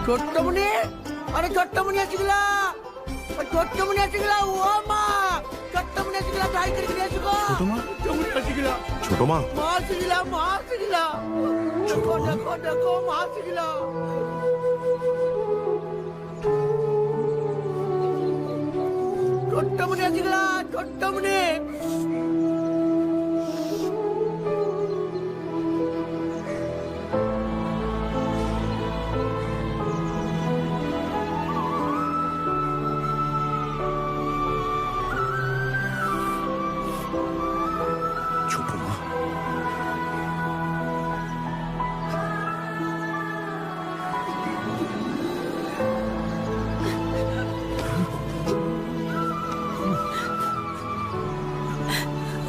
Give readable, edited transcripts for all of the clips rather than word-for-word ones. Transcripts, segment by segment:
ছোট্টমণি, আরে ছোট্টমণি আসিগলা, ছোট্টমণি আসিগলা, ও মা, ছোট্টমণি আসিগলা, তাই করে নিয়ে আসিগো। ছোট্টমণি আসিগলা, ছোট মা, মা আসিগলা, মা আসিগলা, দেখো দেখো দেখো, মা আসিগলা। ছোট্টমণি আসিগলা, ছোট্টমণি। ছোট মা,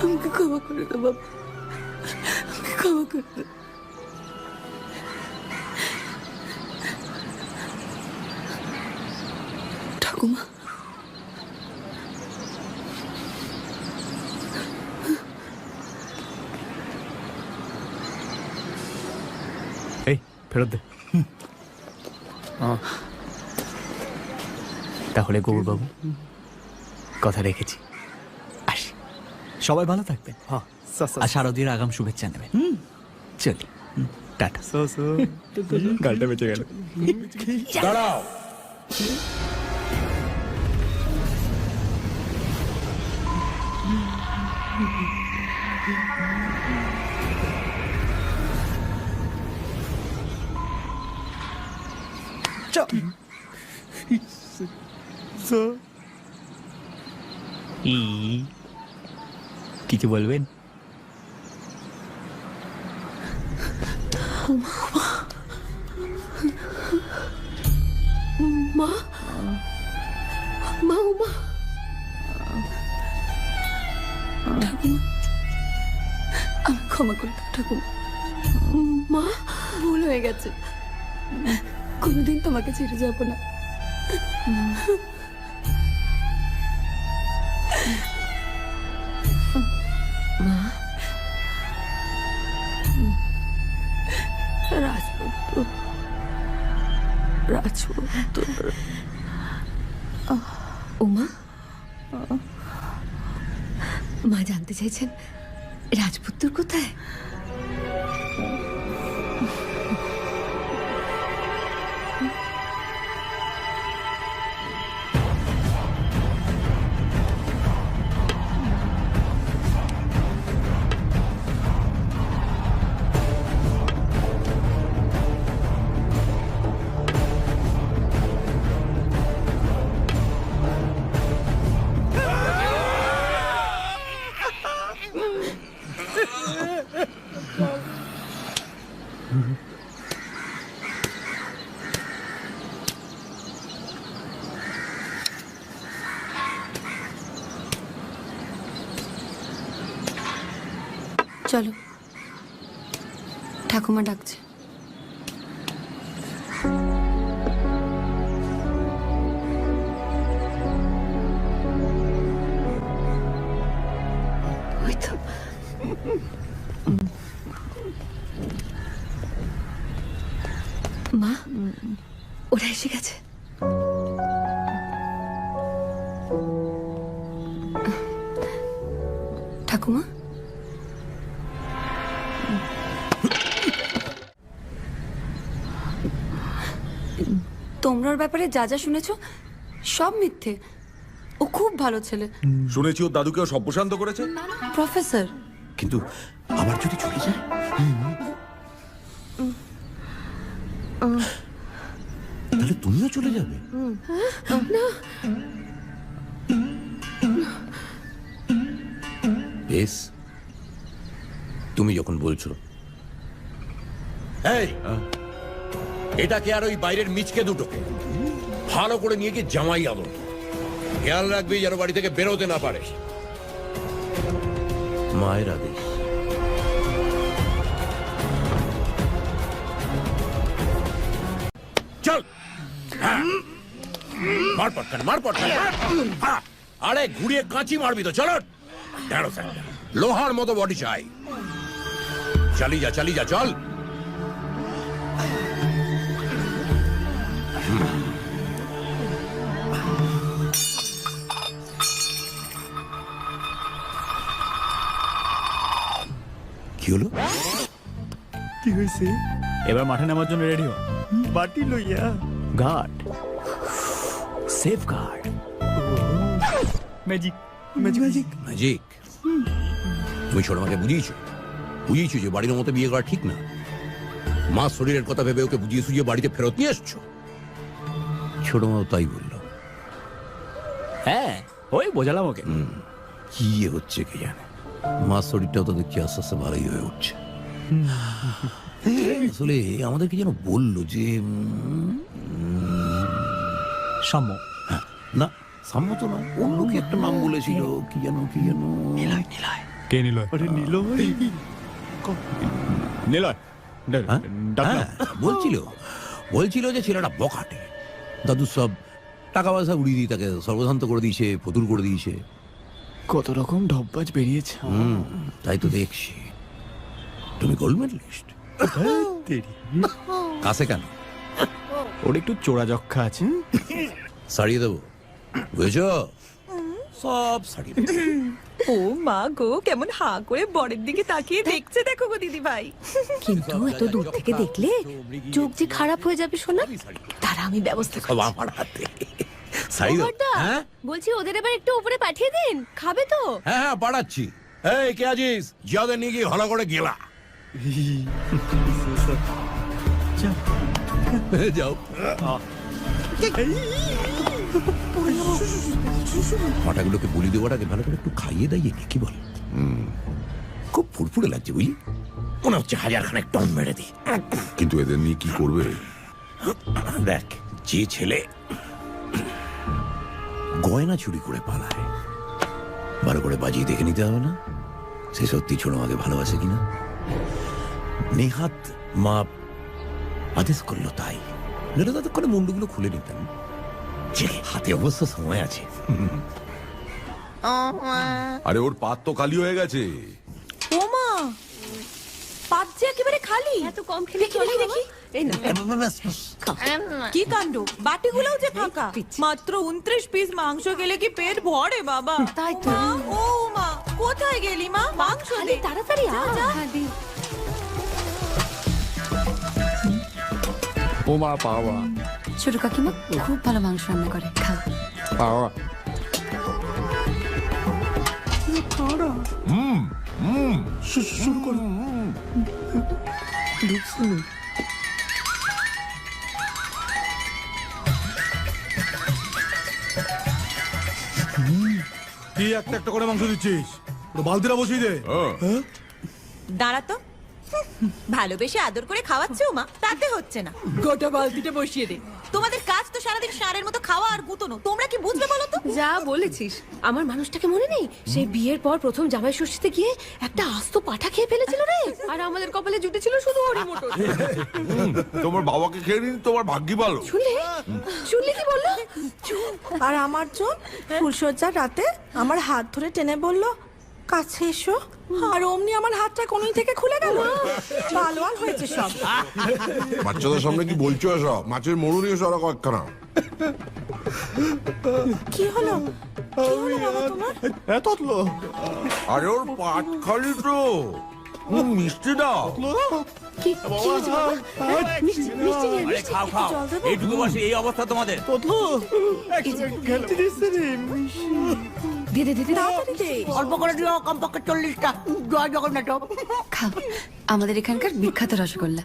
আমাকে ক্ষমা করে দে বাবা, আমাকে ক্ষমা করে দে। ঠাকুমা, এই ফেরত দে। তাহলে গৌরবাবু, কথা রেখেছি, আসি। সবাই ভালো থাকবেন। আর শারদীর আগাম শুভেচ্ছা নেবেন। চলি, টাটা। গালটা বেঁচে গেল। দাঁড়াও। কিছু বলবেন? মা, মা, মা, ঠাকুমা, আমি ক্ষমা করে দাও ঠাকুমা। মা, ভুল হয়ে গেছে, কোনোদিন তোমাকে ছেড়ে যাব না। মা, রাজপুত্র, রাজপুত্র। ওমা, মা জানতে চাইছেন রাজপুত্র কোথায়? চলো, ঠাকুমা ডাকছে। ওই তো। মা, ওরা এসে গেছে। ঠাকুমা, তোমরা ওর ব্যাপারে যা যা শুনেছো সব মিথ্যে। ও খুব ভালো ছেলে। শুনেছি ওর দাদুকেও সব প্রশান্ত করেছে। প্রফেসর, কিন্তু আবার যদি চলে যায়, তাহলে তুমিও চলে যাবে। বেশ, তুমি যখন বলছো। এই, এটাকে আর ওই বাইরের মিচকে দুটোকে ভালো করে নিয়ে গিয়ে জামাই আদর খেয়াল রাখবি যেন বাড়ি থেকে বেরোতে না পারে। মায়ের আদেশ। চল, মার পটকান, মার পটকান। আরে ঘুরিয়ে কাঁচি মারবি তো। চলো, লোহার মতো বডি চাই। চালিয়ে যা, চালিয়ে যা, চল। কি হলো? কি হয়েছে? এবার মাঠে নামার জন্য রেডি হ। বাটি লইয়া guard, safe guard, magic magic magic. তুমি ছোট মাকে বুঝিয়েছো যে বাড়ির মতো বিয়ে করা ঠিক না। মা শরীরের কথা ভেবে ওকে বুঝিয়ে সুঝিয়ে বাড়িতে ফেরত নিয়ে এসছো। ছোট মাও তাই বললো। হ্যাঁ, ওই বোঝালাম ওকে। কি হচ্ছে কে জানে। মা শরীরটাও তো দেখছি আস্তে আস্তে ভালোই হয়ে উঠছে। আসলে আমাদেরকে যেন বললো যে সাম্য। হ্যাঁ, না সম্মত না, অন্য কি একটা নাম বলেছিল, কি যেন নিলয়। কে নিলয়? আরে নিলয়, নিলয়। হ্যাঁ? হ্যাঁ, বলছিল যে ছেলেটা বখাটে, দাদু সব টাকা পয়সা উড়িয়ে দিয়ে তাকে সর্বশান্ত করে দিয়েছে, ফতুর করে দিয়েছে। কত রকম ঢপবাজ বেরিয়েছে। তাই তো দেখছি। তুমি গোল্ড মেডেলিস্ট কাছে কেন? ওর একটু চোরা যক্ষা আছে। সারিয়ে দেবো, বুঝেছ? সব সারিয়ে দেবো। ও মা গো, কেমন হা করে বরের দিকে তাকিয়ে দেখছে দেখো গো দিদি ভাই। কিন্তু এত দূর থেকে দেখলে চোখ যে খারাপ হয়ে যাবে শোনা। তারা আমি ব্যবস্থা সব আমার হাতে। সারিয়ে দেবো। হ্যাঁ বলছি ওদের এবার একটু উপরে পাঠিয়ে দিন, খাবে তো? হ্যাঁ পাঠাচ্ছি। এই কে আছিস? জিয়াদের নিয়ে গিয়ে ভালো করে গেলা। যাও। পাটাগুলোকে বলি দেওয়াটাকে ভালো করে একটু খাইয়ে দাইয়ে নি, কি বল? খুব ফুরফুরে লাগছে বুঝলি, মনে হচ্ছে 1000 টন মেরে দি। কিন্তু এদের নিয়ে কি করবে? দেখ, যে ছেলে গয়না চুরি করে পালায়, ভালো করে বাজিয়ে দেখে নিতে হবে না সে সত্যি ছোট মাকে ভালোবাসে কিনা। নেহাত মা আদেশ করলো তাই, নইলে ততক্ষণে মুন্ডুগুলো খুলে নিতাম। যে হাতে অবশ্য সময় আছে। আরে ওর পাত তো খালি হয়ে গেছে। ও মা, পাত যে একেবারে খালি। এত কম খেলে চলে দেখি। এই না, কি কাণ্ড, বাটিগুলোও যে ফাঁকা। মাত্র 29 পিস মাংস গেলে কি পেট ভরে বাবা? তাই তো। ও মা, কোথায় গেলি মা? মাংস দে তাড়াতাড়ি আ। ও মা পাওয়া ছোট কাকিমা খুব ভালো মাংস রান্না করে, খাও। পাওয়া শুরু করো। কি একটা একটা করে মাংস দিচ্ছিস? বালতিটা বসিয়ে দে। দাঁড়া তো, ভালোবেসে আদর করে খাওয়াচ্ছে মা, তাতে হচ্ছে না। গোটা বালতিটা বসিয়ে দে। তোমাদের কাজ তো সারাদিন ষাঁড়ের মতো খাওয়া আর গুতনো, তোমরা কি বুঝবে বলো তো? যা বলেছিস, আমার মানুষটাকে মনে নেই? সেই বিয়ের পর প্রথম জামাই ষষ্ঠীতে গিয়ে একটা আস্ত পাঠা খেয়ে ফেলেছিল রে, আর আমাদের কপালে জুটেছিল শুধু হরি মোটর। তোমার বাবাকে খেয়ে নিন, তোমার ভাগ্যি ভালো। শুনলি কি বললো? আর আমার জন্য ফুলসজ্জার রাতে আমার হাত ধরে টেনে বলল কাছে এসো, আর অমনি আমার হাতটা কোনই থেকে খুলে গেল। ভালোয়াল হয়েছে সব। বাচ্চাদের সামনে কি বলছো এসব? মাছের মরুনি এসো ওরা কয়েকখানা। কি হলো কি হলো বাবা তোমার? ততলো আরে ওর পাট খালি তো। মিষ্টি দাও। কি হয়েছে বাবা? মিষ্টি মিষ্টি নিয়ে মিষ্টি। জল দেবো? এইটুকু বসে এই অবস্থা তোমাদের। ততলো ঘেলতে দিচ্ছে রে। দে দে দে দে। তাড়াতাড়ি দে। অল্প করে দিও, কমপক্ষে 40টা। জয় জগন্নাথ। খাও, আমাদের এখানকার বিখ্যাত রসগোল্লা।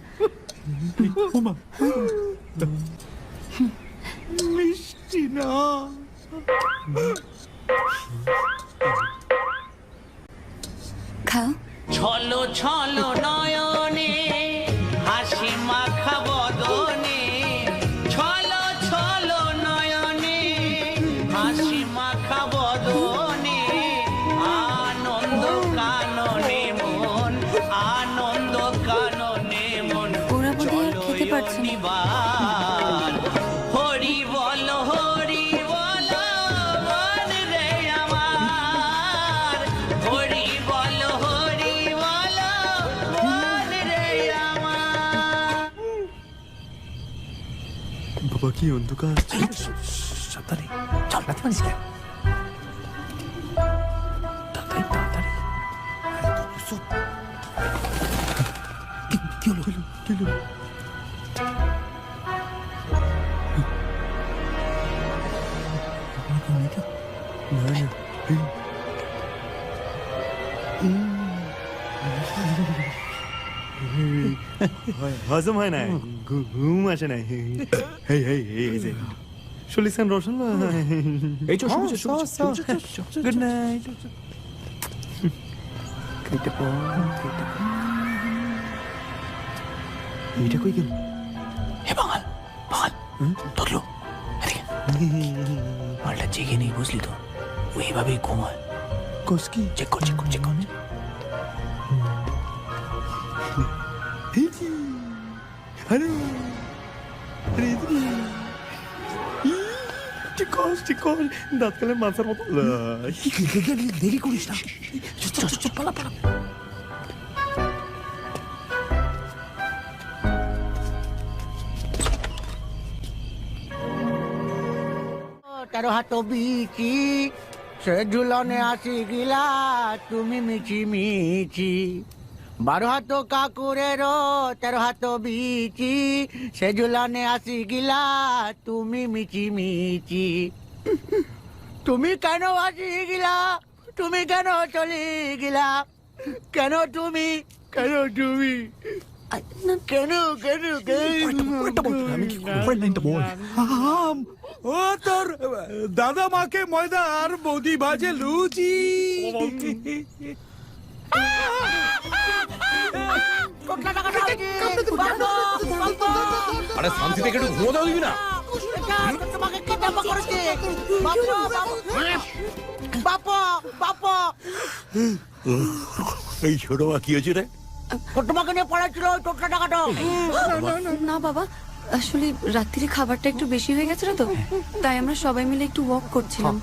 মিষ্টি না। খাও। ছলো ছলো নয়নে হাসি মাখা বদনে, ছলো ছলো নয়নে হাসি মাখা বদনে, আনন্দ কাননে মন, আনন্দ কাননে মন। ওরা বোধহয় আর খেতে পারছে না। হরি বল হরি বল মন রে আমার, হরি বল হরি বল মন রে আমার। কি অন্ধকার। সাবধানে চল না পারিস কেন তাড়াতাড়ি তাড়াতাড়ি কি হলো কি হলো হজম হয় না, ঘুম আসে না। শুলিসান রোশন এই চল গুড নাইট এইটা কই গেল? হে বাঙাল বাঙাল ধরলো এদিকে মালটা জেগে নেই বুঝলি তো ও এইভাবেই ঘুমায় কসকি চেক কর চেক কর চেক কর আরে আরে ঠিক কর দাঁত কালে মাথার মতো। দেরি করিস না পালা পালা তেরো হাত বিচি সে ঝুলনে আসি গিলা তুমি মিছি মিছি 12 হাত কাকুরের 13 হাত বিচি সে ঝুলনে আসি গিলা তুমি মিছি মিছি তুমি কেন আসি গিলা তুমি কেন চলি গিলা কেন তুমি কেন তুমি কেন কেন আমি কি পরের লাইনটা বল ও তোর দাদা মাকে ময়দা আর বৌদি ভাজে লুচি। আরে শান্তি থেকে একটু ঘুমো দাও দিবি না? তোমাকে কিডন্যাপ করেছে বাপা বাপা এই ছোট মা কি হয়েছে রে? তোমাকে নিয়ে পড়াচ্ছিল টোটকা টাকাটা। না বাবা আসলে রাত্রিরে খাবারটা একটু বেশি হয়ে গেছিল তো তাই আমরা সবাই মিলে একটু ওয়াক করছিলাম।